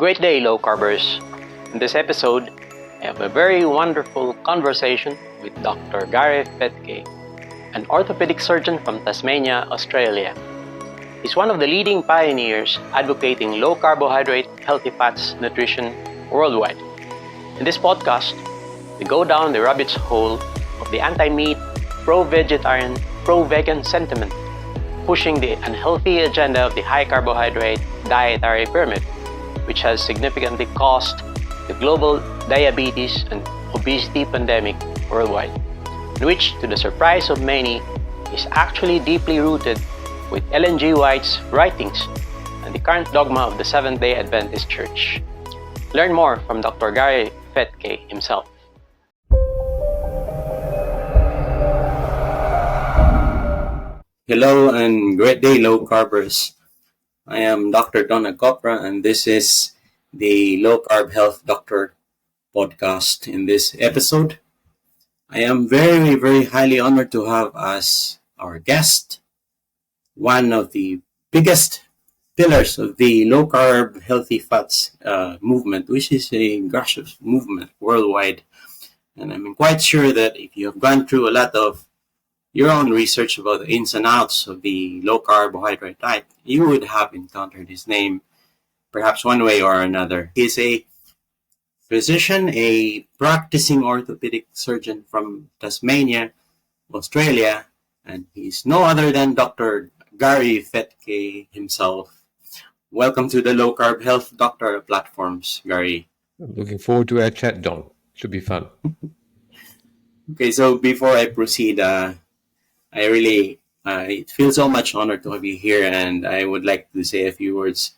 Great day, low carbers. In this episode, I have a very wonderful conversation with Dr. Gary Fettke, an orthopedic surgeon from Tasmania, Australia. He's one of the leading pioneers advocating low carbohydrate, healthy fats nutrition worldwide. In this podcast, we go down the rabbit's hole of the anti-meat, pro-vegetarian, pro-vegan sentiment, pushing the unhealthy agenda of the high carbohydrate dietary pyramid, which has significantly caused the global diabetes and obesity pandemic worldwide, which, to the surprise of many, is actually deeply rooted with Ellen G. White's writings and the current dogma of the Seventh Day Adventist Church. Learn more from Dr. Gary Fettke himself. Hello and great day, low carbers. I am Dr. Don AHPRA, and this is the Low Carb Health Doctor podcast. In this episode, I am very, very highly honored to have as our guest one of the biggest pillars of the low carb healthy fats movement, which is a grassroots movement worldwide. And I'm quite sure that if you have gone through a lot of your own research about the ins and outs of the low carbohydrate diet, you would have encountered his name perhaps one way or another. He's a physician, a practicing orthopedic surgeon from Tasmania, Australia, and he's no other than Dr. Gary Fettke himself. Welcome to the Low Carb Health Doctor platforms, Gary. I'm looking forward to our chat, Don. Should be fun. Okay, so before I proceed, I feel so much honored to have you here, and I would like to say a few words.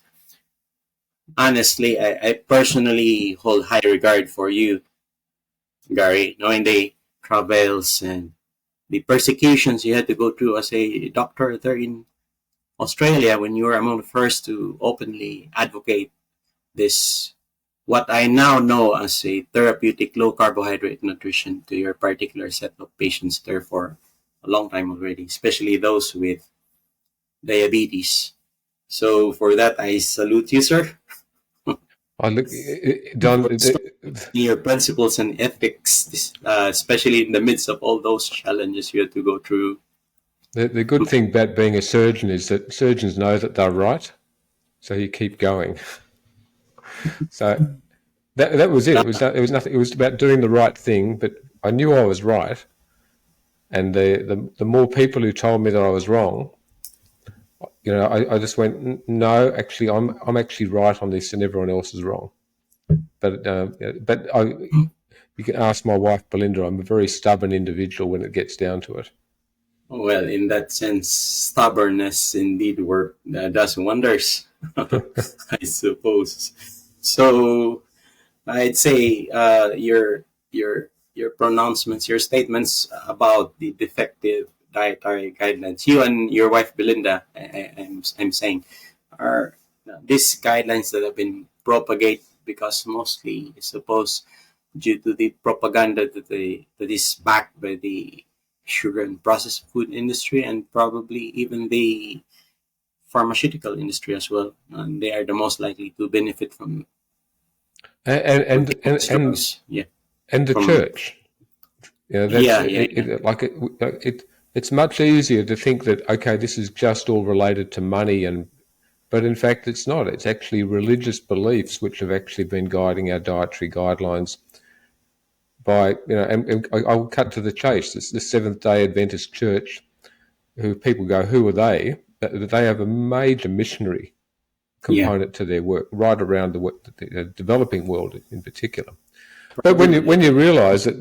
Honestly, I personally hold high regard for you, Gary, knowing the travails and the persecutions you had to go through as a doctor there in Australia when you were among the first to openly advocate this, what I now know as a therapeutic low carbohydrate nutrition to your particular set of patients there for a long time already, especially those with diabetes. So for that, I salute you, sir. Don, Your principles and ethics, especially in the midst of all those challenges you had to go through. the good thing about being a surgeon is that surgeons know that they're right, so you keep going. So that was it. It was nothing. It was about doing the right thing. But I knew I was right, and the more people who told me that I was wrong, I just went, no, actually, I'm actually right on this, and everyone else is wrong. But you can ask my wife Belinda. I'm a very stubborn individual when it gets down to it. Well, in that sense, stubbornness indeed does wonders, I suppose. So I'd say your pronouncements, your statements about the defective dietary guidelines, you and your wife Belinda, I'm saying, are these guidelines that have been propagated because mostly, I suppose, due to the propaganda that is backed by the sugar and processed food industry and probably even the pharmaceutical industry as well. And they are the most likely to benefit from and the church. It's much easier to think that, okay, this is just all related to money, but in fact it's not. It's actually religious beliefs which have actually been guiding our dietary guidelines. And I'll cut to the chase. It's the Seventh Day Adventist Church, who people go, who are they? They have a major missionary component to their work, right around the developing world in particular. But when you realise that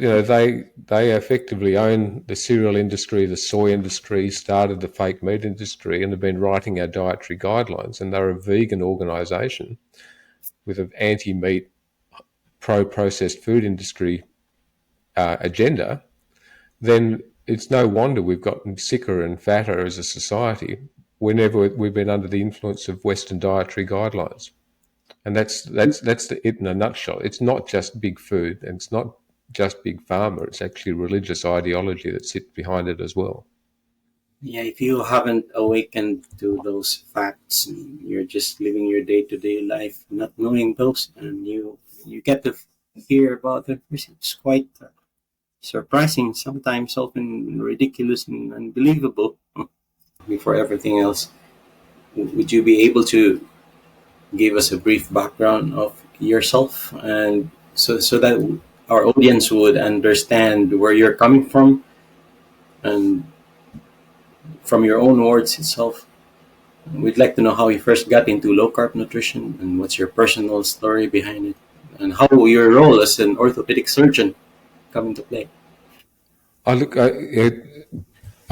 they effectively own the cereal industry, the soy industry, started the fake meat industry, and have been writing our dietary guidelines, and they're a vegan organisation with an anti-meat, pro-processed food industry agenda, then it's no wonder we've gotten sicker and fatter as a society whenever we've been under the influence of Western dietary guidelines. And that's it in a nutshell. It's not just big food, and it's not just big pharma. It's actually religious ideology that sits behind it as well. Yeah, if you haven't awakened to those facts, you're just living your day-to-day life, not knowing those, and you get to hear about it. It's quite surprising, sometimes often ridiculous and unbelievable. Before everything else, would you be able to give us a brief background of yourself, and so that our audience would understand where you're coming from, and from your own words itself? We'd like to know how you first got into low carb nutrition and what's your personal story behind it, and how your role as an orthopedic surgeon come into play. I look.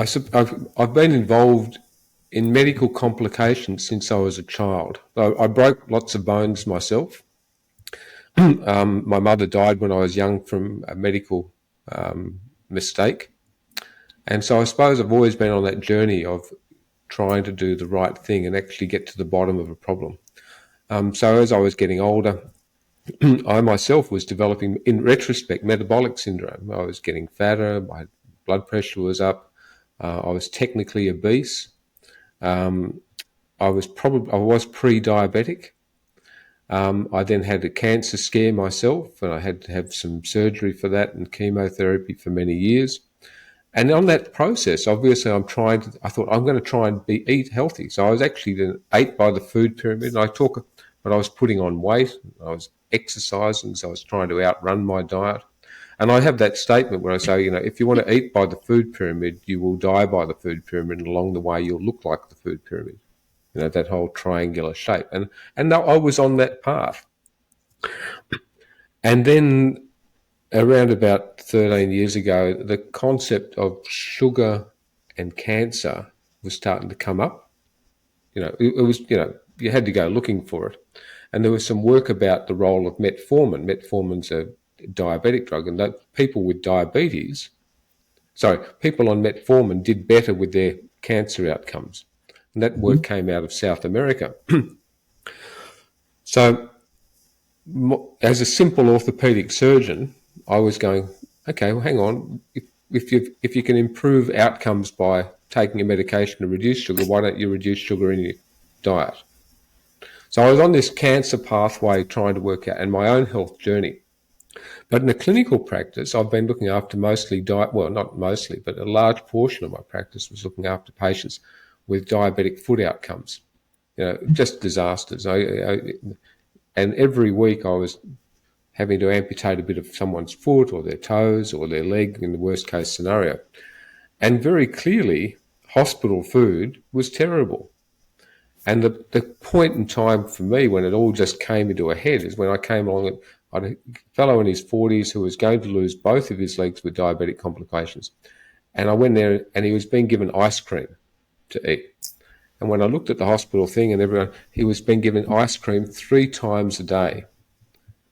I've been involved in medical complications since I was a child. I broke lots of bones myself. My mother died when I was young from a medical mistake. And so I suppose I've always been on that journey of trying to do the right thing and actually get to the bottom of a problem. So as I was getting older, I myself was developing, in retrospect, metabolic syndrome. I was getting fatter, my blood pressure was up, I was technically obese. I was pre-diabetic. I then had a cancer scare myself, and I had to have some surgery for that and chemotherapy for many years. And on that process, obviously, I thought I'm going to try and eat healthy. So I was actually then ate by the food pyramid. And but I was putting on weight, I was exercising, so I was trying to outrun my diet. And I have that statement where I say, if you want to eat by the food pyramid, you will die by the food pyramid, and along the way, you'll look like the food pyramid. That whole triangular shape. And I was on that path. And then around about 13 years ago, the concept of sugar and cancer was starting to come up. It was, you had to go looking for it. And there was some work about the role of metformin. Metformin's a diabetic drug, and that people on metformin did better with their cancer outcomes. And that work came out of South America. So as a simple orthopedic surgeon, I was going, okay, well, hang on. If you can improve outcomes by taking a medication to reduce sugar, why don't you reduce sugar in your diet? So I was on this cancer pathway trying to work out, and my own health journey. But in a clinical practice, I've been looking after not mostly, but a large portion of my practice was looking after patients with diabetic foot outcomes. Just disasters. And every week I was having to amputate a bit of someone's foot or their toes or their leg in the worst case scenario. And very clearly, hospital food was terrible. And the point in time for me when it all just came into a head is when I came along, I had a fellow in his 40s who was going to lose both of his legs with diabetic complications. And I went there and he was being given ice cream to eat. And when I looked at the hospital thing and he was being given ice cream 3 times a day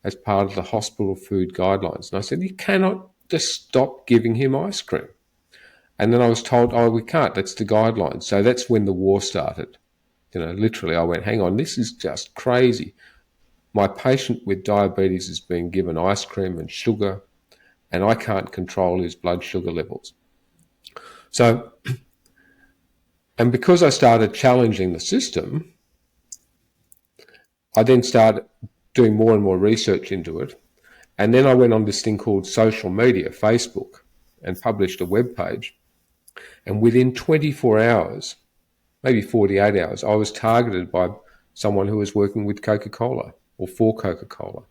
as part of the hospital food guidelines. And I said, you cannot just stop giving him ice cream. And then I was told, oh, we can't, that's the guidelines. So that's when the war started. Literally I went, hang on, this is just crazy. My patient with diabetes is being given ice cream and sugar, and I can't control his blood sugar levels. So, and because I started challenging the system, I then started doing more and more research into it. And then I went on this thing called social media, Facebook, and published a web page. And within 24 hours, maybe 48 hours, I was targeted by someone who was working with Coca-Cola or for Coca-Cola.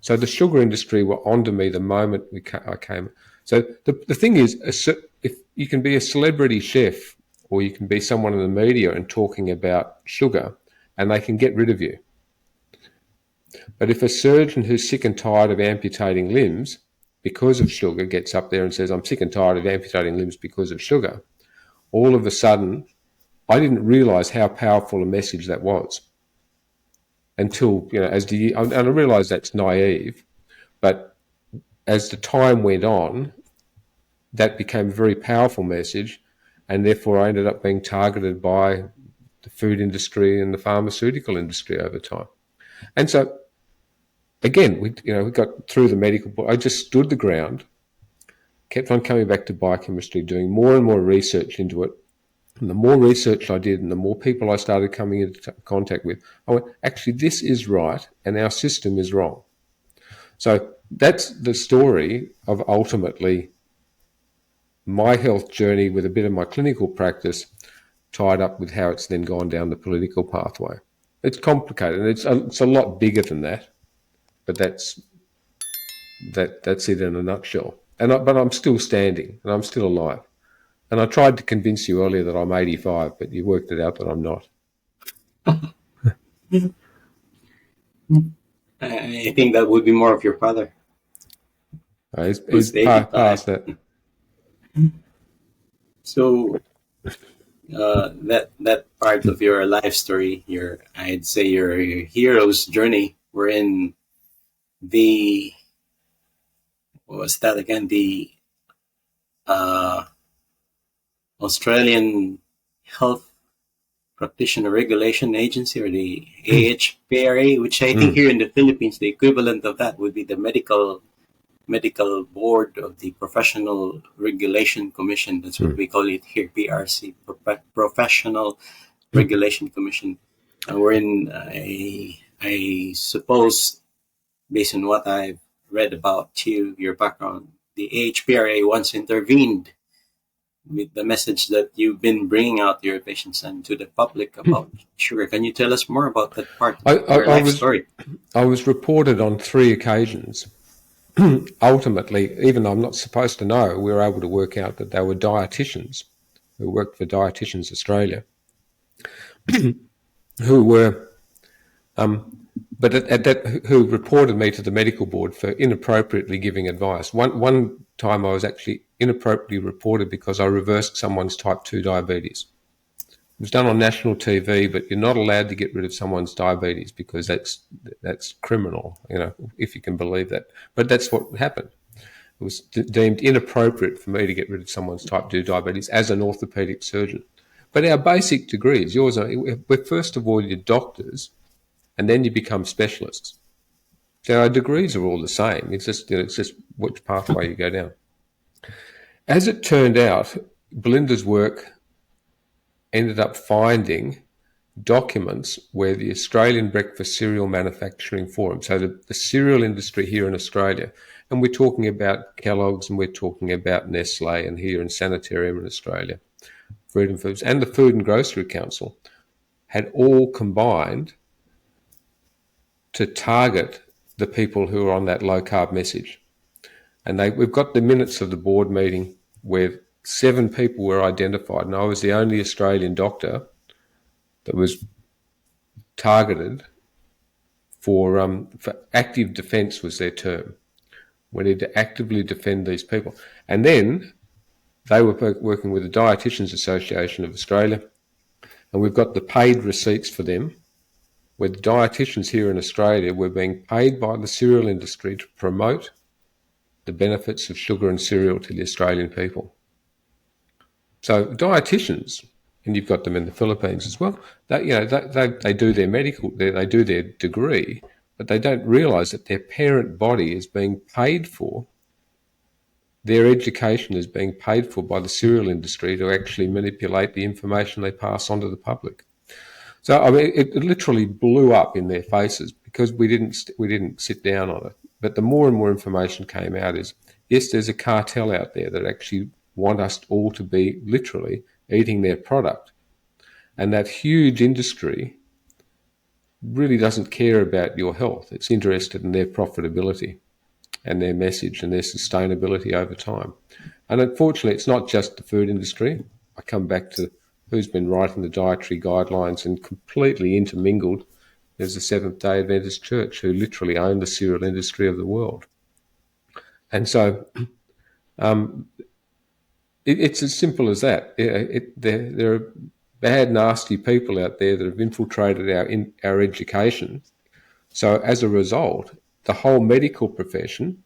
So the sugar industry were onto me the moment I came. So the thing is, if you can be a celebrity chef or you can be someone in the media and talking about sugar, and they can get rid of you. But if a surgeon who's sick and tired of amputating limbs because of sugar gets up there and says, I'm sick and tired of amputating limbs because of sugar, all of a sudden, I didn't realize how powerful a message that was until, and I realize that's naive, but as the time went on, that became a very powerful message, and therefore I ended up being targeted by the food industry and the pharmaceutical industry over time. And so, again, we got through the medical. I just stood the ground, kept on coming back to biochemistry, doing more and more research into it, And the more research I did and the more people I started coming into contact with, I went, actually, this is right and our system is wrong. So that's the story of ultimately my health journey with a bit of my clinical practice tied up with how it's then gone down the political pathway. It's complicated, and it's a lot bigger than that, but that's it in a nutshell. But I'm still standing, and I'm still alive. And I tried to convince you earlier that I'm 85, but you worked it out that I'm not. I think that would be more of your father. He's past that. So that part of your life story, I'd say your hero's journey, wherein what was that again? The Australian Health Practitioner Regulation Agency, or the AHPRA, which I think here in the Philippines, the equivalent of that would be the medical board of the Professional Regulation Commission. That's what we call it here, PRC, Professional Regulation Commission. Wherein I suppose, based on what I've read about you, your background, the AHPRA once intervened with the message that you've been bringing out to your patients and to the public about sugar. Can you tell us more about that part of your life story? I was reported on 3 occasions. Ultimately, even though I'm not supposed to know, we were able to work out that they were dietitians who worked for Dietitians Australia, who were, who reported me to the medical board for inappropriately giving advice. One time I was actually inappropriately reported because I reversed someone's type 2 diabetes. It was done on national TV, but you're not allowed to get rid of someone's diabetes because that's criminal, if you can believe that. But that's what happened. It was deemed inappropriate for me to get rid of someone's type 2 diabetes as an orthopedic surgeon. But our basic degrees, we're first of all your doctors, and then you become specialists. So our degrees are all the same. It's just which pathway you go down. As it turned out, Belinda's work ended up finding documents where the Australian Breakfast Cereal Manufacturing Forum, so the cereal industry here in Australia, and we're talking about Kellogg's and we're talking about Nestle and here in Sanitarium in Australia, Freedom Foods, and the Food and Grocery Council had all combined to target the people who are on that low-carb message. And we've got the minutes of the board meeting where 7 people were identified, and I was the only Australian doctor that was targeted for active defence was their term. We need to actively defend these people. And then they were working with the Dietitians Association of Australia, and we've got the paid receipts for them, where the dietitians here in Australia were being paid by the cereal industry to promote the benefits of sugar and cereal to the Australian people. So dietitians, and you've got them in the Philippines as well, they do their medical, they do their degree, but they don't realise that their parent body is being paid for, their education is being paid for by the cereal industry to actually manipulate the information they pass on to the public. So I mean, it literally blew up in their faces because we didn't sit down on it. But the more and more information came out is, yes, there's a cartel out there that actually want us all to be literally eating their product. And that huge industry really doesn't care about your health. It's interested in their profitability and their message and their sustainability over time. And unfortunately, it's not just the food industry. I come back to who's been writing the dietary guidelines and completely intermingled. There's the Seventh Day Adventist Church, who literally own the cereal industry of the world. And so it's as simple as that. There are bad, nasty people out there that have infiltrated our education. So as a result, the whole medical profession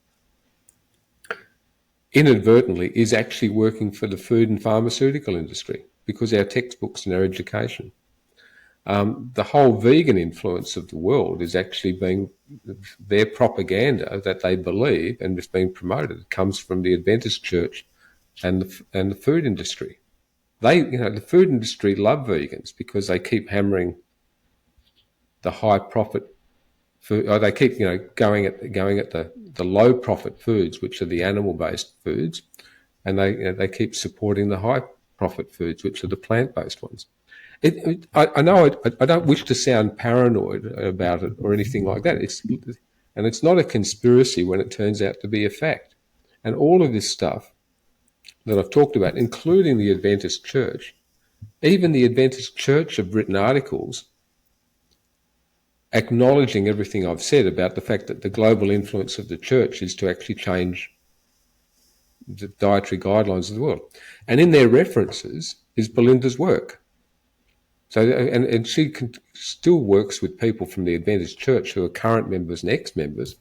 inadvertently is actually working for the food and pharmaceutical industry because our textbooks and our education. The whole vegan influence of the world is actually being their propaganda that they believe and is being promoted. It comes from the Adventist Church and the food industry. the food industry love vegans because they keep hammering the high profit food, or they keep going at the low profit foods, which are the animal based foods, and they keep supporting the high profit foods, which are the plant based ones. I know I don't wish to sound paranoid about it or anything like that. It's not a conspiracy when it turns out to be a fact. And all of this stuff that I've talked about, including the Adventist Church, even the Adventist Church have written articles acknowledging everything I've said about the fact that the global influence of the church is to actually change the dietary guidelines of the world. And in their references is Belinda's work. So, and she still works with people from the Adventist Church who are current members and ex-members,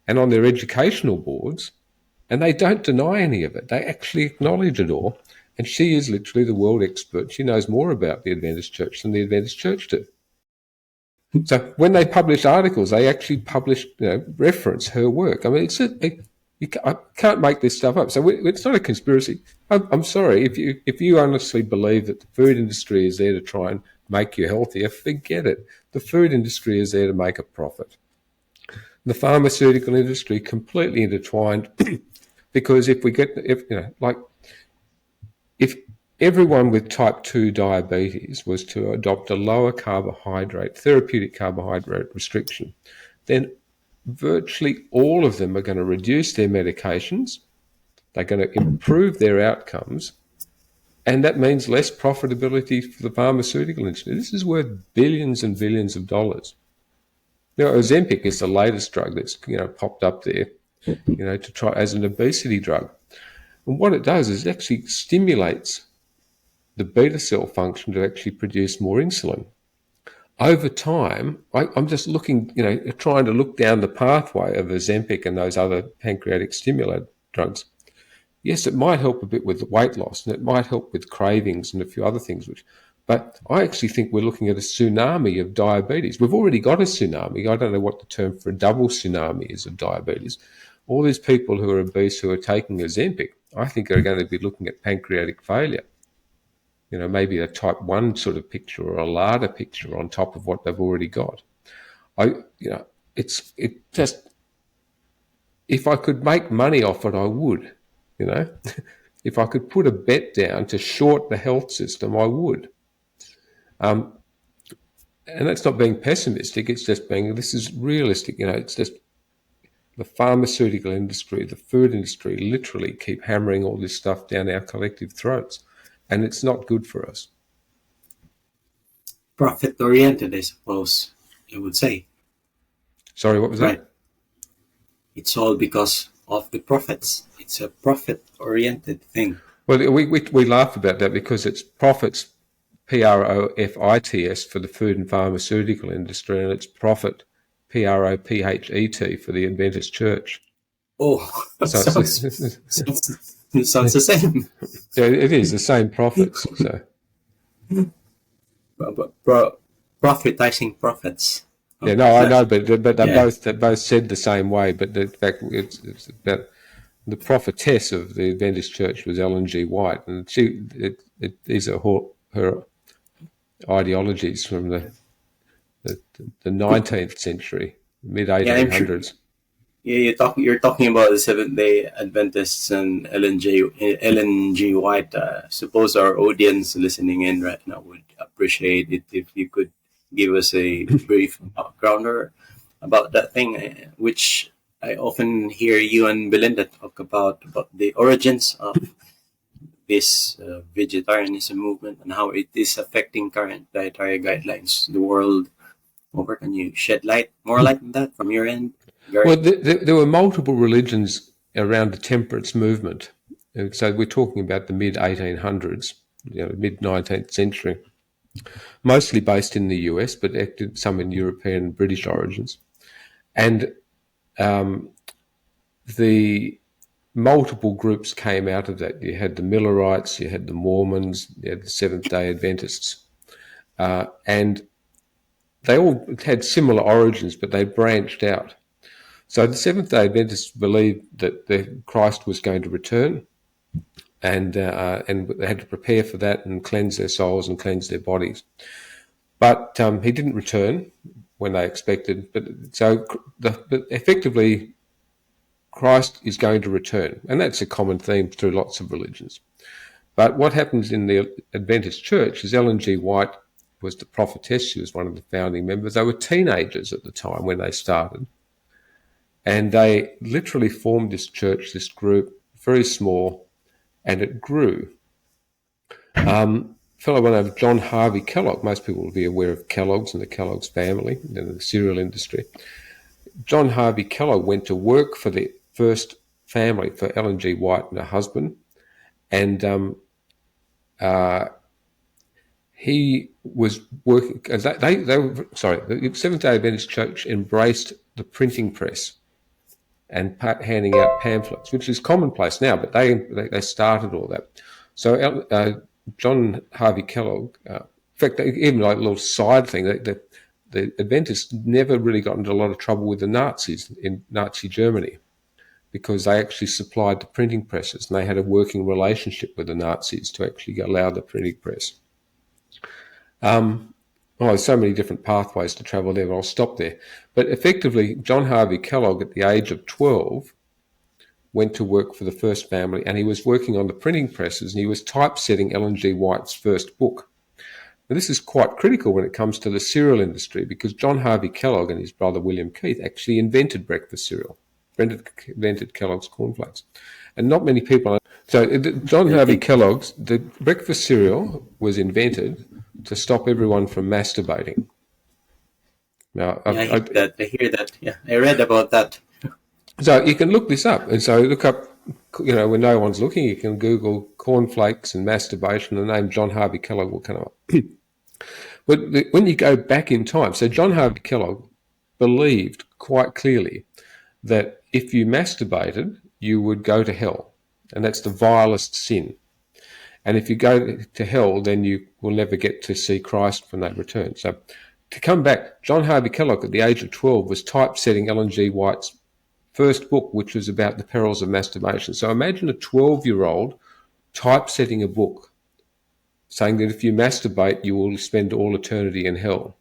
and on their educational boards, and they don't deny any of it. They actually acknowledge it all. And she is literally the world expert. She knows more about the Adventist Church than the Adventist Church do. So when they publish articles, they actually reference her work. I mean, I can't make this stuff up. So it's not a conspiracy. I'm sorry, if you honestly believe that the food industry is there to try and make you healthier, forget it. The food industry is there to make a profit. The pharmaceutical industry completely intertwined, because if everyone with type 2 diabetes was to adopt a lower carbohydrate, therapeutic carbohydrate restriction, then virtually all of them are going to reduce their medications, they're going to improve their outcomes, and that means less profitability for the pharmaceutical industry. This is worth billions and billions of dollars. Now, Ozempic is the latest drug that's popped up there, to try as an obesity drug. And what it does is it actually stimulates the beta cell function to actually produce more insulin. Over time, I'm just looking, trying to look down the pathway of Ozempic and those other pancreatic stimulator drugs. Yes, it might help a bit with weight loss, and it might help with cravings and a few other things, but I actually think we're looking at a tsunami of diabetes. We've already got a tsunami. I don't know what the term for a double tsunami is of diabetes. All these people who are obese who are taking Ozempic, I think are going to be looking at pancreatic failure. Maybe a type 1 sort of picture or a LADA picture on top of what they've already got. If I could make money off it, I would, If I could put a bet down to short the health system, I would. And that's not being pessimistic, it's just this is realistic, it's just the pharmaceutical industry, the food industry literally keep hammering all this stuff down our collective throats. And it's not good for us. Profit-oriented, I suppose you would say. Sorry, what was that? It's all because of the profits. It's a profit-oriented thing. Well, we laugh about that because it's profits, PROFITS, for the food and pharmaceutical industry, and it's profit, PROPHET, for the Adventist Church. Oh, sounds the same. Yeah, it is the same profits. So, profitizing profits. Yeah, no, I know, but they both said the same way. But the fact it's about the prophetess of the Adventist Church was Ellen G. White, and these are her ideologies from the 19th century, mid 1800s. Yeah, you're talking about the Seventh Day Adventists and Ellen G. White. Suppose our audience listening in right now would appreciate it if you could give us a brief backgrounder about that thing, which I often hear you and Belinda talk about the origins of this vegetarianism movement and how it is affecting current dietary guidelines the world over. Can you shed more light on that from your end? Well, there were multiple religions around the temperance movement. And so we're talking about the mid-1800s, mid-19th century, mostly based in the US, but acted some in European and British origins. And the multiple groups came out of that. You had the Millerites, you had the Mormons, you had the Seventh Day Adventists. And they all had similar origins, but they branched out. So the Seventh Day Adventists believed that Christ was going to return, and they had to prepare for that and cleanse their souls and cleanse their bodies. But he didn't return when they expected. But effectively, Christ is going to return, and that's a common theme through lots of religions. But what happens in the Adventist Church is Ellen G. White was the prophetess. She was one of the founding members. They were teenagers at the time when they started, and they literally formed this church, this group, very small, and it grew. A fellow by the name of John Harvey Kellogg, most people will be aware of Kellogg's and the Kellogg's family in the cereal industry. John Harvey Kellogg went to work for the first family, for Ellen G. White and her husband, and he was working. The Seventh Day Adventist Church embraced the printing press and handing out pamphlets, which is commonplace now, but they started all that. So John Harvey Kellogg, in fact, even like a little side thing, the Adventists never really got into a lot of trouble with the Nazis in Nazi Germany, because they actually supplied the printing presses, and they had a working relationship with the Nazis to actually allow the printing press. There's so many different pathways to travel there, but I'll stop there. But effectively, John Harvey Kellogg, at the age of 12, went to work for the first family, and he was working on the printing presses, and he was typesetting Ellen G. White's first book. Now, this is quite critical when it comes to the cereal industry, because John Harvey Kellogg and his brother William Keith actually invented breakfast cereal, invented Kellogg's cornflakes. And not many people know. So John Harvey Kellogg's, the breakfast cereal was invented to stop everyone from masturbating. Now, I hear that. Yeah, I read about that. So you can look this up. And so look up, when no one's looking, you can Google cornflakes and masturbation. The name John Harvey Kellogg will come up. But when you go back in time, so John Harvey Kellogg believed quite clearly that if you masturbated, you would go to hell. And that's the vilest sin. And if you go to hell, then you will never get to see Christ when they return. So to come back, John Harvey Kellogg at the age of 12 was typesetting Ellen G. White's first book, which was about the perils of masturbation. So imagine a 12-year-old typesetting a book saying that if you masturbate, you will spend all eternity in hell.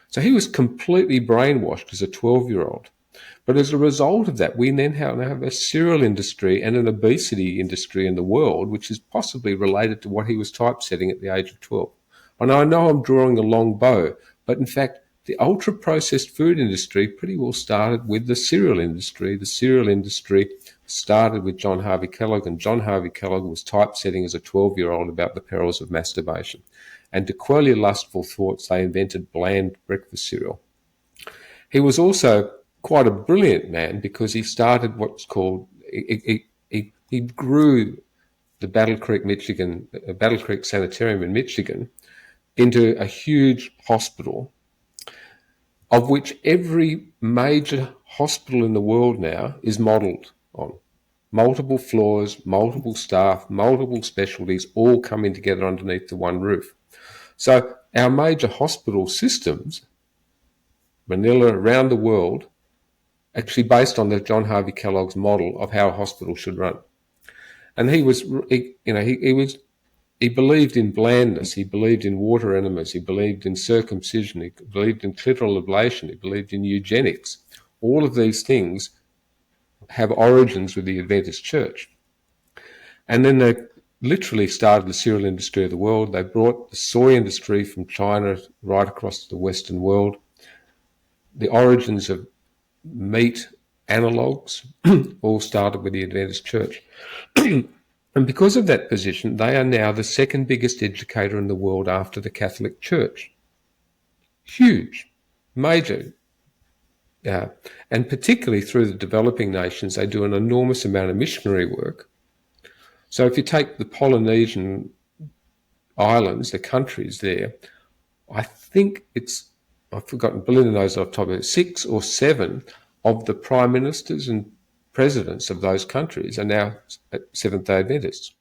So he was completely brainwashed as a 12-year-old. But as a result of that, we then have a cereal industry and an obesity industry in the world, which is possibly related to what he was typesetting at the age of 12. And I know I'm drawing a long bow, but in fact, the ultra-processed food industry pretty well started with the cereal industry. The cereal industry started with John Harvey Kellogg, and John Harvey Kellogg was typesetting as a 12-year-old about the perils of masturbation. And to quell your lustful thoughts, they invented bland breakfast cereal. He was also quite a brilliant man, because he started what's called, he grew the Battle Creek Sanitarium in Michigan into a huge hospital, of which every major hospital in the world now is modelled on. Multiple floors, multiple staff, multiple specialties, all coming together underneath the one roof. So our major hospital systems, Manila, around the world, actually based on the John Harvey Kellogg's model of how a hospital should run. And he believed in blandness, he believed in water enemas, he believed in circumcision, he believed in clitoral ablation, he believed in eugenics. All of these things have origins with the Adventist Church. And then they literally started the cereal industry of the world. They brought the soy industry from China right across the Western world. The origins of meat analogues all started with the Adventist Church. And because of that position, they are now the second biggest educator in the world after the Catholic Church. Huge, major. And particularly through the developing nations, they do an enormous amount of missionary work. So if you take the Polynesian islands, the countries there, I think I've forgotten, Belinda knows off the top of it, 6 or 7 of the prime ministers and presidents of those countries are now Seventh Day Adventists.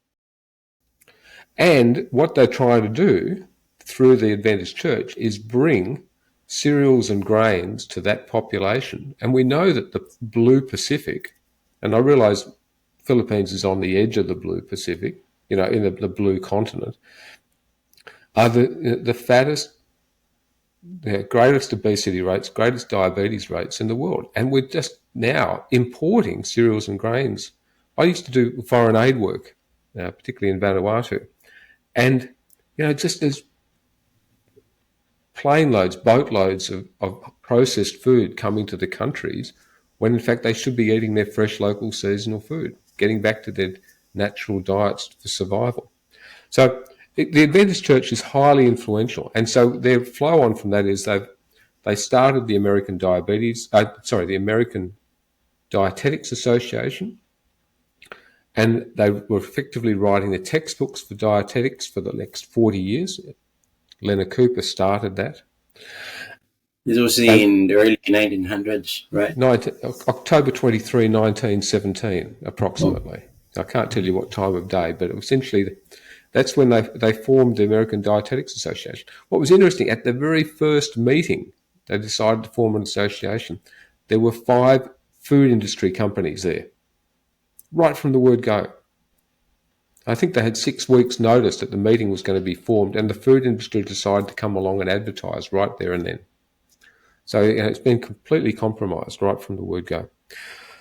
And what they're trying to do through the Adventist Church is bring cereals and grains to that population. And we know that the Blue Pacific, and I realise Philippines is on the edge of the Blue Pacific, in the blue continent, are the fattest, the greatest obesity rates, greatest diabetes rates in the world. And we're just now importing cereals and grains. I used to do foreign aid work, particularly in Vanuatu. And, just as plane loads, boatloads of processed food coming to the countries, when in fact they should be eating their fresh, local, seasonal food, getting back to their natural diets for survival. So the Adventist Church is highly influential, and so their flow on from that is they started the American the American Dietetics Association, and they were effectively writing the textbooks for dietetics for the next 40 years. Leonard Cooper started that. This was in the early 1900s, right? October 23, 1917, approximately. I can't tell you what time of day, but essentially that's when they formed the American Dietetics Association. What was interesting, at the very first meeting, they decided to form an association. There were 5 food industry companies there, right from the word go. I think they had 6 weeks' notice that the meeting was going to be formed, and the food industry decided to come along and advertise right there and then. So it's been completely compromised right from the word go.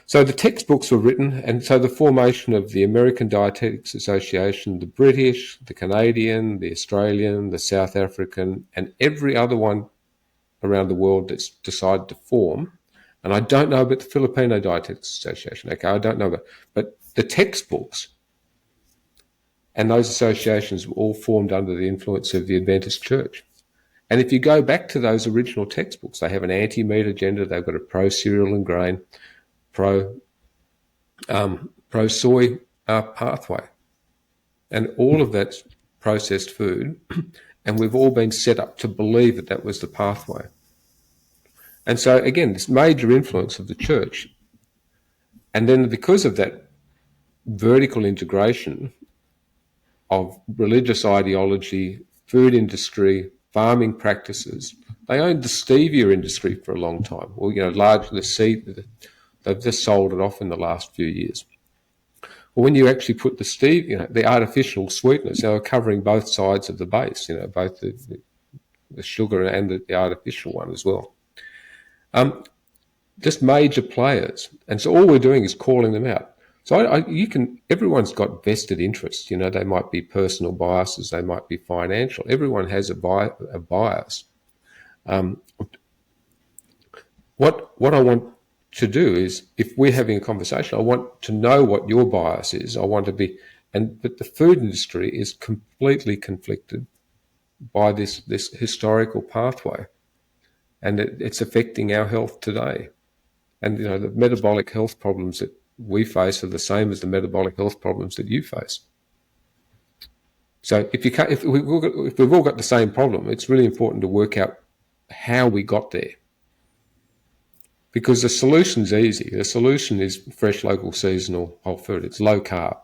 So the textbooks were written, and so the formation of the American Dietetics Association, the British, the Canadian, the Australian, the South African, and every other one around the world that's decided to form. And I don't know about the Filipino Dietetics Association. Okay, I don't know about, but the textbooks and those associations were all formed under the influence of the Adventist Church. And if you go back to those original textbooks, they have an anti-meat agenda. They've got a pro-cereal and grain, pro-soy pathway. And all of that's processed food. And we've all been set up to believe that that was the pathway. And so, again, this major influence of the church. And then because of that vertical integration of religious ideology, food industry, farming practices, they owned the stevia industry for a long time. Well, largely the seed, they've just sold it off in the last few years. Well, when you actually put the stevia, the artificial sweeteners, they were covering both sides of the base, both the sugar and the artificial one as well. Just major players. And so all we're doing is calling them out. So everyone's got vested interests. They might be personal biases, they might be financial. Everyone has a bias. What I want to do is, if we're having a conversation, I want to know what your bias is. I want to be, but the food industry is completely conflicted by this historical pathway, and it's affecting our health today. And the metabolic health problems that we face are the same as the metabolic health problems that you face. So if we've all got the same problem, it's really important to work out how we got there. Because the solution's easy. The solution is fresh, local, seasonal, whole food. It's low carb,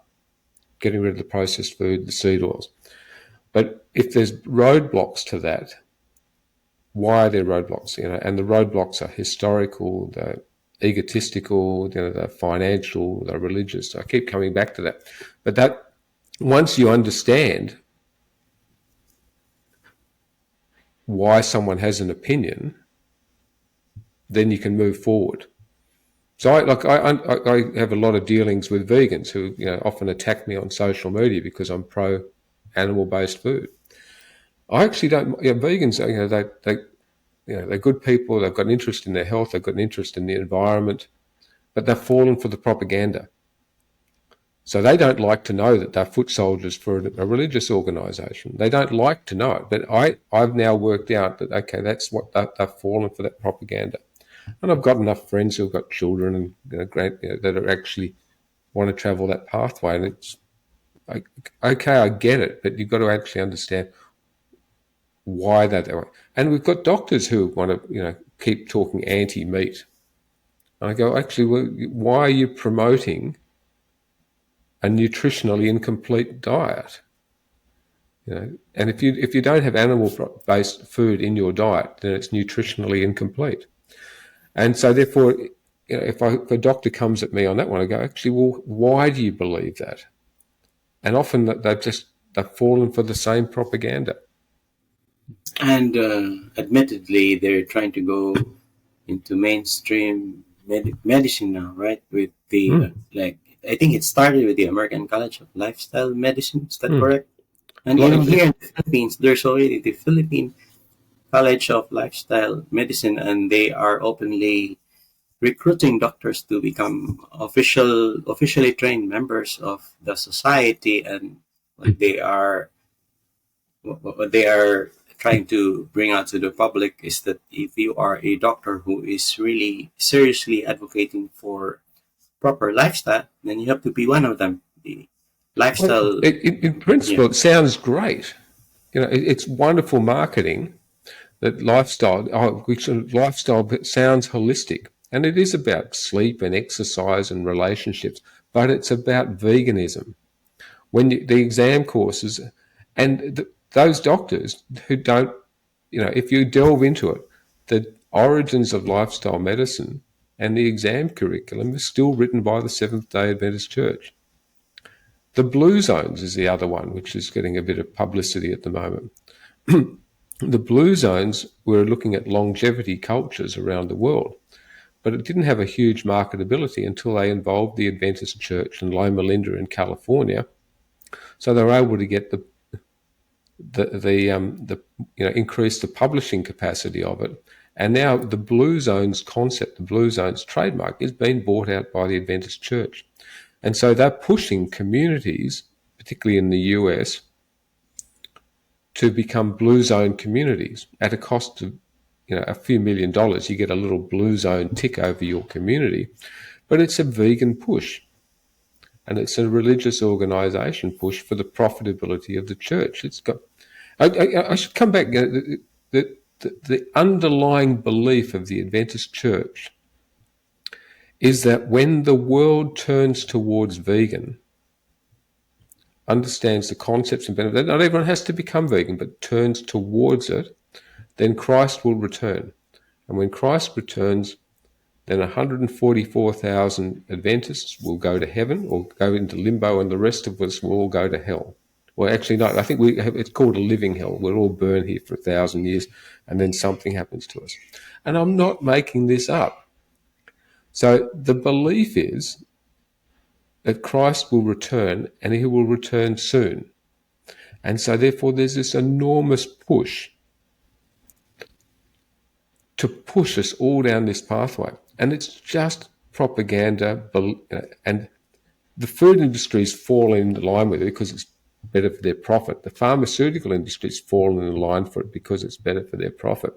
getting rid of the processed food, the seed oils. But if there's roadblocks to that, why are there roadblocks? And the roadblocks are historical, they're egotistical, they're financial, they're religious. I keep coming back to that. But that, once you understand why someone has an opinion, then you can move forward. So I have a lot of dealings with vegans who often attack me on social media because I'm pro animal-based food. I actually don't. Vegans, they're good people. They've got an interest in their health. They've got an interest in the environment, but they've fallen for the propaganda. So they don't like to know that they're foot soldiers for a religious organisation. They don't like to know it. But I've now worked out that, okay, that's what they've fallen for, that propaganda. And I've got enough friends who've got children and that are actually want to travel that pathway. And it's okay, I get it, but you've got to actually understand why they're that way. And we've got doctors who want to keep talking anti-meat. And I go, actually, why are you promoting a nutritionally incomplete diet? And if you don't have animal-based food in your diet, then it's nutritionally incomplete. And so therefore, if a doctor comes at me on that one, I go, actually, well, why do you believe that? And often they've fallen for the same propaganda. And admittedly, they're trying to go into mainstream medicine now, right? With the I think it started with the American College of Lifestyle Medicine. Is that correct? And Well, here in the Philippines, there's already the Philippine College of Lifestyle Medicine, and they are openly recruiting doctors to become officially trained members of the society. And what they are trying to bring out to the public is that if you are a doctor who is really seriously advocating for proper lifestyle, then you have to be one of them. The lifestyle. Well, in principle, it sounds great. It's wonderful marketing. That lifestyle sounds holistic, and it is about sleep and exercise and relationships, but it's about veganism. When the exam courses and those doctors who don't, if you delve into it, the origins of lifestyle medicine and the exam curriculum is still written by the Seventh Day Adventist Church. The blue zones is the other one, which is getting a bit of publicity at the moment. The blue zones were looking at longevity cultures around the world, but it didn't have a huge marketability until they involved the Adventist Church in Loma Linda in California. So they were able to get increase the publishing capacity of it. And now the blue zones concept, the blue zones trademark, is being bought out by the Adventist Church. And so they're pushing communities, particularly in the US, to become blue zone communities at a cost of a few $1 million. You get a little blue zone tick over your community, but it's a vegan push, and it's a religious organisation push for the profitability of the church. It's got. I should come back. The underlying belief of the Adventist Church is that when the world turns towards vegan, understands the concepts and benefits, not everyone has to become vegan, but turns towards it, then Christ will return. And when Christ returns, then 144,000 Adventists will go to heaven or go into limbo, and the rest of us will all go to hell. Well, actually, no, I think it's called a living hell. We'll all burn here for 1,000 years, and then something happens to us. And I'm not making this up. So the belief is that Christ will return, and he will return soon. And so therefore there's this enormous push to push us all down this pathway. And it's just propaganda, and the food industry's fallen in line with it because it's better for their profit. The pharmaceutical industry's fallen in line for it because it's better for their profit.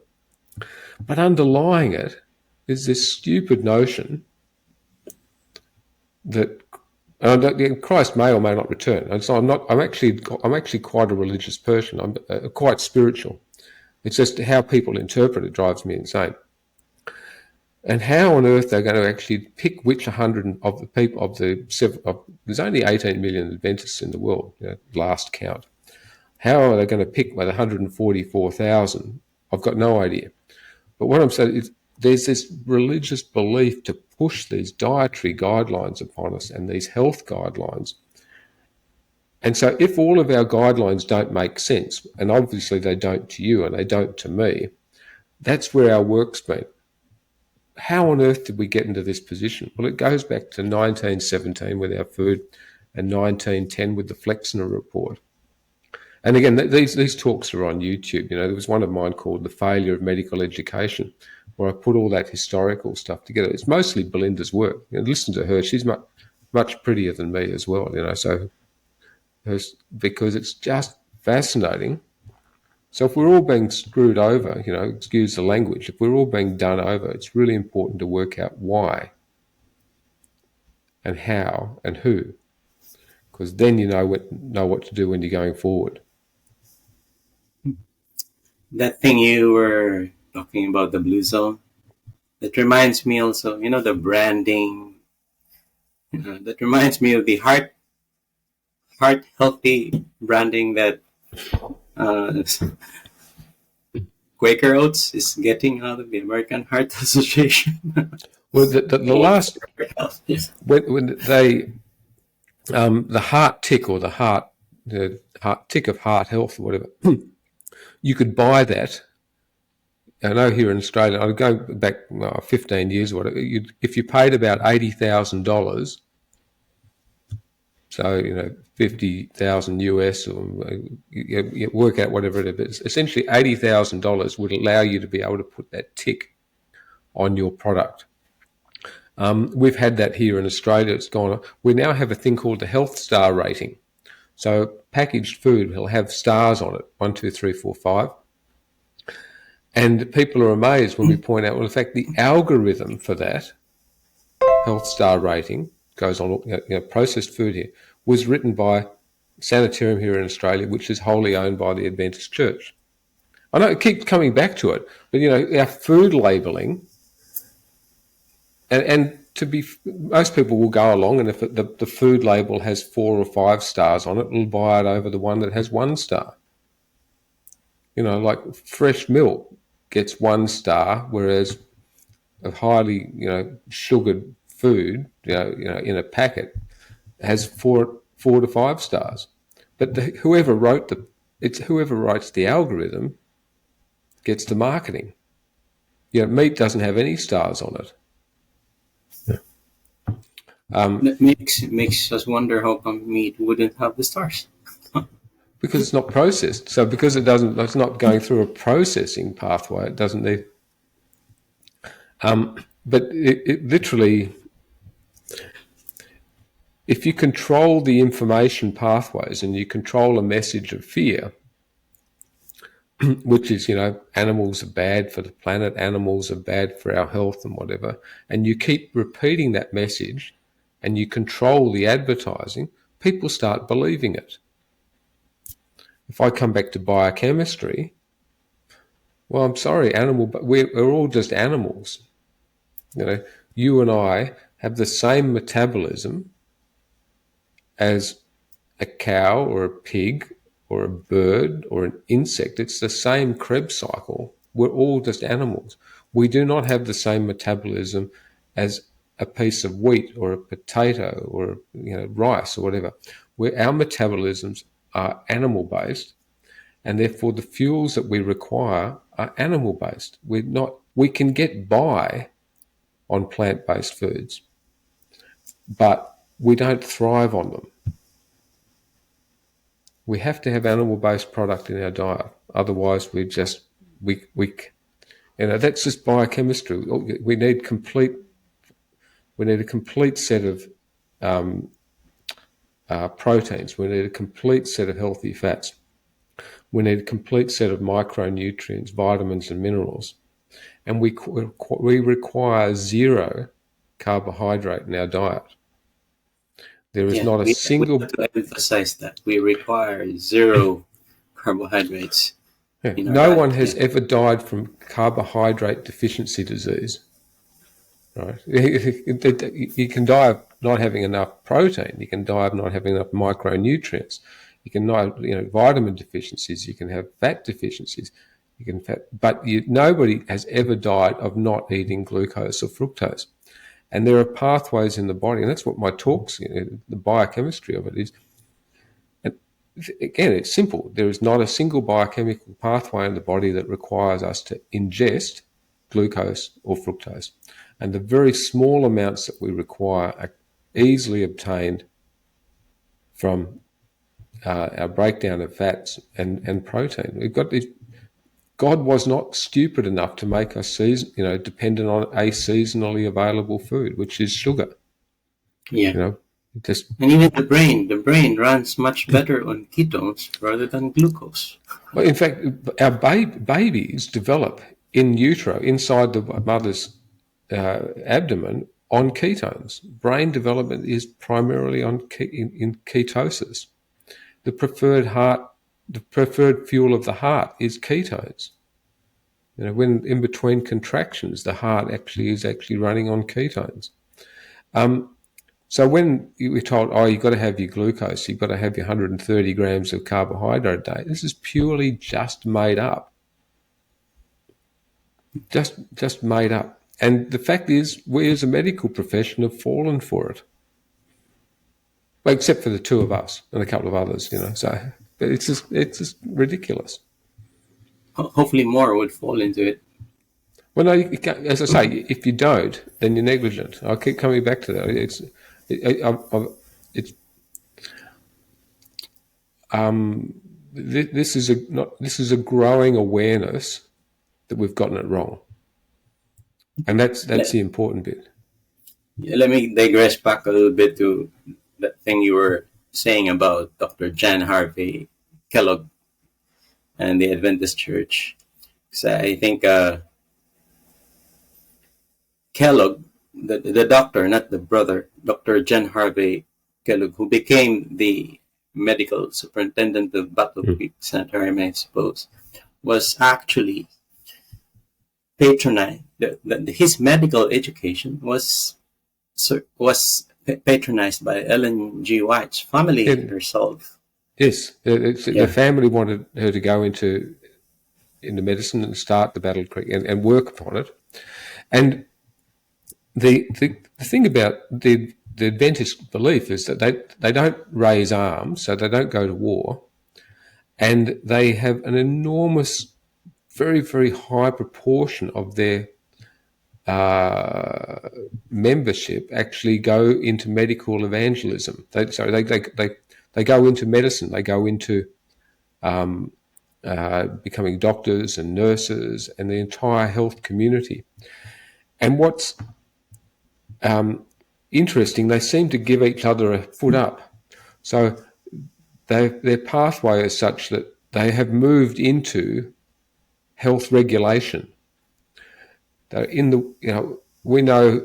But underlying it is this stupid notion that Christ may or may not return. And so I'm actually quite a religious person. I'm quite spiritual. It's just how people interpret it drives me insane. And how on earth they're going to actually pick which 100 of the people there's only 18 million Adventists in the world, last count. How are they going to pick with 144,000? I've got no idea. But what I'm saying is there's this religious belief to push these dietary guidelines upon us and these health guidelines. And so if all of our guidelines don't make sense, and obviously they don't to you and they don't to me, that's where our work's been. How on earth did we get into this position? Well, it goes back to 1917 with our food and 1910 with the Flexner Report. And again, these talks are on YouTube. There was one of mine called The Failure of Medical Education, where I put all that historical stuff together. It's mostly Belinda's work. Listen to her. She's much prettier than me as well, so because it's just fascinating. So if we're all being screwed over, excuse the language, if we're all being done over, it's really important to work out why and how and who, because then you know what to do when you're going forward. That thing you were talking about, the blue zone, that reminds me also, the branding. That reminds me of the heart healthy branding that Quaker Oats is getting out of the American Heart Association. Well, the last when they the heart tick, or the heart tick of heart health or whatever, you could buy that. I know here in Australia, I'd go back 15 years or whatever, if you paid about $80,000, so 50,000 US, or you work out whatever it is, essentially $80,000 would allow you to be able to put that tick on your product. We've had that here in Australia. It's gone on. We now have a thing called the health star rating. So packaged food will have stars on it, 1, 2, 3, 4, 5. And people are amazed when we point out, well, in fact, the algorithm for that health star rating goes on, processed food here, was written by Sanitarium here in Australia, which is wholly owned by the Adventist Church. I know it keeps coming back to it, but, our food labelling, and most people will go along, and if the food label has 4 or 5 stars on it, will buy it over the one that has 1 star. Like fresh milk gets 1 star, whereas a highly, sugared food, in a packet has 4 to 5 stars. But whoever writes the algorithm gets the marketing. Meat doesn't have any stars on it. That makes us wonder how come meat wouldn't have the stars. Because it's not processed. So because it's not going through a processing pathway, it doesn't need. But it literally, if you control the information pathways and you control a message of fear, which is, animals are bad for the planet, animals are bad for our health and whatever, and you keep repeating that message and you control the advertising, people start believing it. If I come back to biochemistry, well, I'm sorry, we're all just animals. You and I have the same metabolism as a cow or a pig or a bird or an insect. It's the same Krebs cycle. We're all just animals. We do not have the same metabolism as a piece of wheat or a potato or rice or whatever. Our metabolisms are animal-based, and therefore the fuels that we require are animal-based. We can get by on plant-based foods, but we don't thrive on them. We have to have animal-based product in our diet. Otherwise, we that's just biochemistry. We need a complete set of proteins. We need a complete set of healthy fats. We need a complete set of micronutrients, vitamins and minerals. And we require 0 carbohydrate in our diet. There is not a single... We have to emphasize that. We require 0 carbohydrates. No one has ever died from carbohydrate deficiency disease. Right? You can die of not having enough protein. You can die of not having enough micronutrients. You can die of vitamin deficiencies. You can have fat deficiencies. But nobody has ever died of not eating glucose or fructose. And there are pathways in the body, and that's what my talks, the biochemistry of it is. And again, it's simple. There is not a single biochemical pathway in the body that requires us to ingest glucose or fructose. And the very small amounts that we require are easily obtained from our breakdown of fats and protein. We've got this. God was not stupid enough to make us dependent on a seasonally available food, which is sugar. Yeah. And even the brain runs much better on ketones rather than glucose. Well, in fact, our babies develop in utero, inside the mother's abdomen, on ketones. Brain development is primarily in ketosis. The preferred fuel of the heart is ketones. When in between contractions, the heart is actually running on ketones. So when we're told, you've got to have your glucose, you've got to have your 130 grams of carbohydrate a day, this is purely just made up. Just made up. And the fact is, we as a medical profession have fallen for it. Well, except for the two of us and a couple of others, So, but it's just ridiculous. Hopefully, more would fall into it. Well, no, you can't, as I say, if you don't, then you're negligent. I keep coming back to that. This is a growing awareness that we've gotten it wrong, and that's the important bit. Let me digress back a little bit to that thing you were saying about Dr. John Harvey Kellogg and the Adventist Church. So I think Kellogg, the doctor, not the brother, Dr. John Harvey Kellogg, who became the medical superintendent of Battle Creek Sanitarium, I suppose, was actually patronized. His medical education was patronized by Ellen G. White's family herself. Yes, the family wanted her to go into medicine and start the Battle Creek and work upon it. And the thing about the Adventist belief is that they don't raise arms, so they don't go to war, and they have an enormous, very, very high proportion of their membership actually go into medical evangelism. They go into medicine. They go into becoming doctors and nurses and the entire health community. And what's interesting, they seem to give each other a foot up. So their pathway is such that they have moved into health regulation. We know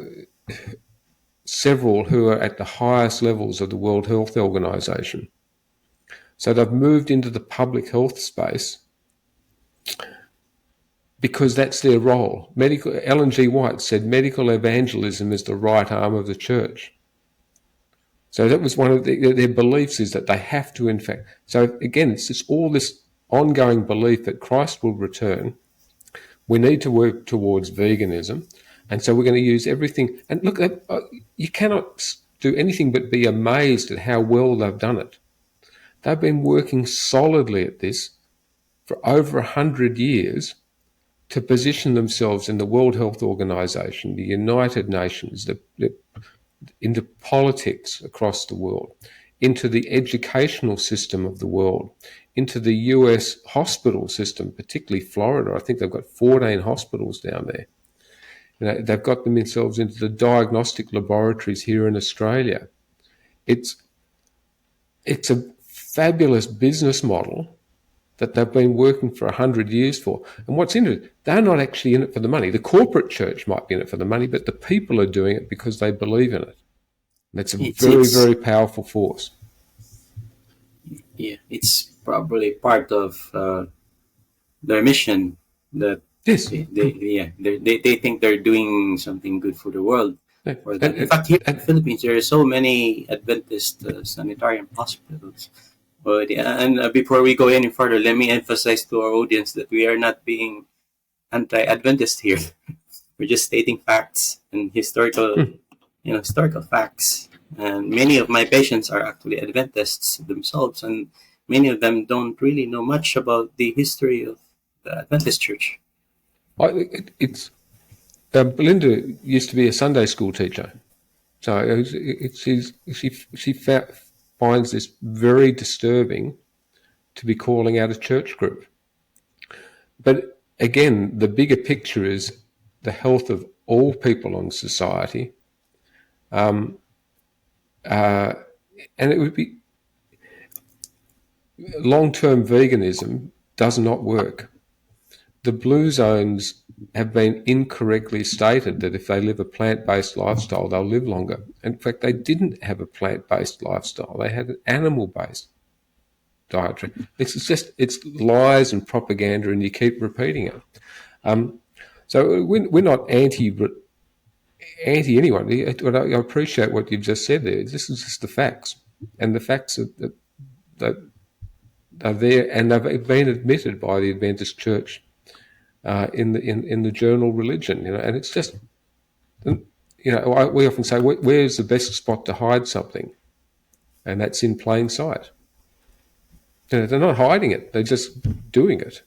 several who are at the highest levels of the World Health Organization. So they've moved into the public health space because that's their role. Ellen G. White said medical evangelism is the right arm of the church. So that was one of their beliefs, is that they have to, in fact. So again, it's just all this ongoing belief that Christ will return. We need to work towards veganism. And so we're going to use everything. And look, you cannot do anything but be amazed at how well they've done it. They've been working solidly at this for over 100 years to position themselves in the World Health Organization, the United Nations, into politics across the world, into the educational system of the world, into the US hospital system, particularly Florida. I think they've got 14 hospitals down there. They've got themselves into the diagnostic laboratories here in Australia. It's a fabulous business model that they've been working for 100 years for. And what's interesting, they're not actually in it for the money. The corporate church might be in it for the money, but the people are doing it because they believe in it. And that's a very, very powerful force. Yeah, it's probably part of their mission that yes. they think they're doing something good for the world. In fact, here in the Philippines, there are so many Adventist sanitarium hospitals. But before we go any further, let me emphasize to our audience that we are not being anti-Adventist here. We're just stating facts and historical facts. And many of my patients are actually Adventists themselves, and many of them don't really know much about the history of the Adventist Church. Belinda used to be a Sunday school teacher, so she finds this very disturbing to be calling out a church group. But again, the bigger picture is the health of all people in society, and it would be long-term veganism does not work. The blue zones have been incorrectly stated that if they live a plant-based lifestyle, they'll live longer. In fact, they didn't have a plant-based lifestyle. They had an animal-based dietary. It's lies and propaganda, and you keep repeating it. So we're not anti anyone. I appreciate what you've just said there. This is just the facts, and the facts that are there, and they've been admitted by the Adventist Church in the journal Religion. And it's just, we often say, where's the best spot to hide something? and that's in plain sight. They're not hiding it; they're just doing it.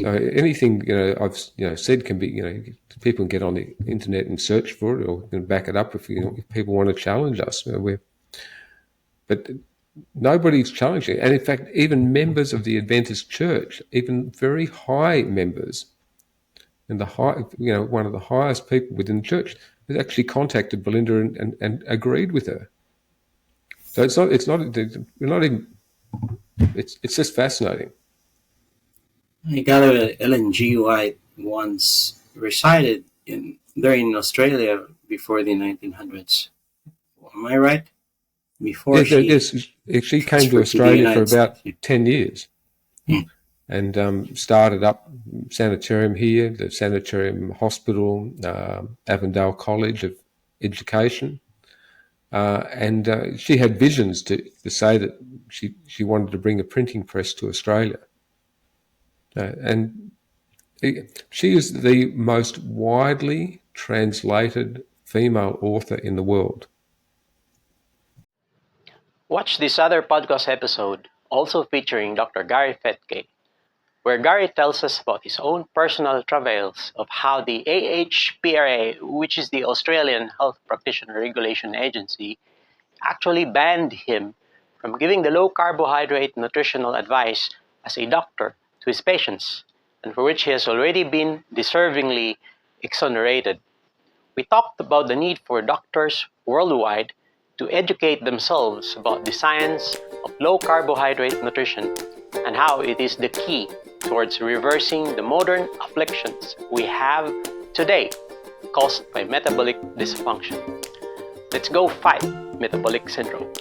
So anything I've said can be people can get on the internet and search for it, or back it up if people want to challenge us. But nobody's challenging it. And in fact, even members of the Adventist Church, even very high members, and one of the highest people within the church, has actually contacted Belinda and agreed with her. So it's just fascinating. I gather Ellen G. White once resided there in Australia before the 1900s. Am I right? Before she came to Australia for about 10 years and started up sanitarium here, the Sanitarium Hospital, Avondale College of Education. And she had visions to say that she wanted to bring a printing press to Australia. And she is the most widely translated female author in the world. Watch this other podcast episode, also featuring Dr. Gary Fettke, where Gary tells us about his own personal travails of how the AHPRA, which is the Australian Health Practitioner Regulation Agency, actually banned him from giving the low carbohydrate nutritional advice as a doctor to his patients, and for which he has already been deservingly exonerated. We talked about the need for doctors worldwide to educate themselves about the science of low carbohydrate nutrition and how it is the key towards reversing the modern afflictions we have today caused by metabolic dysfunction. Let's go fight metabolic syndrome.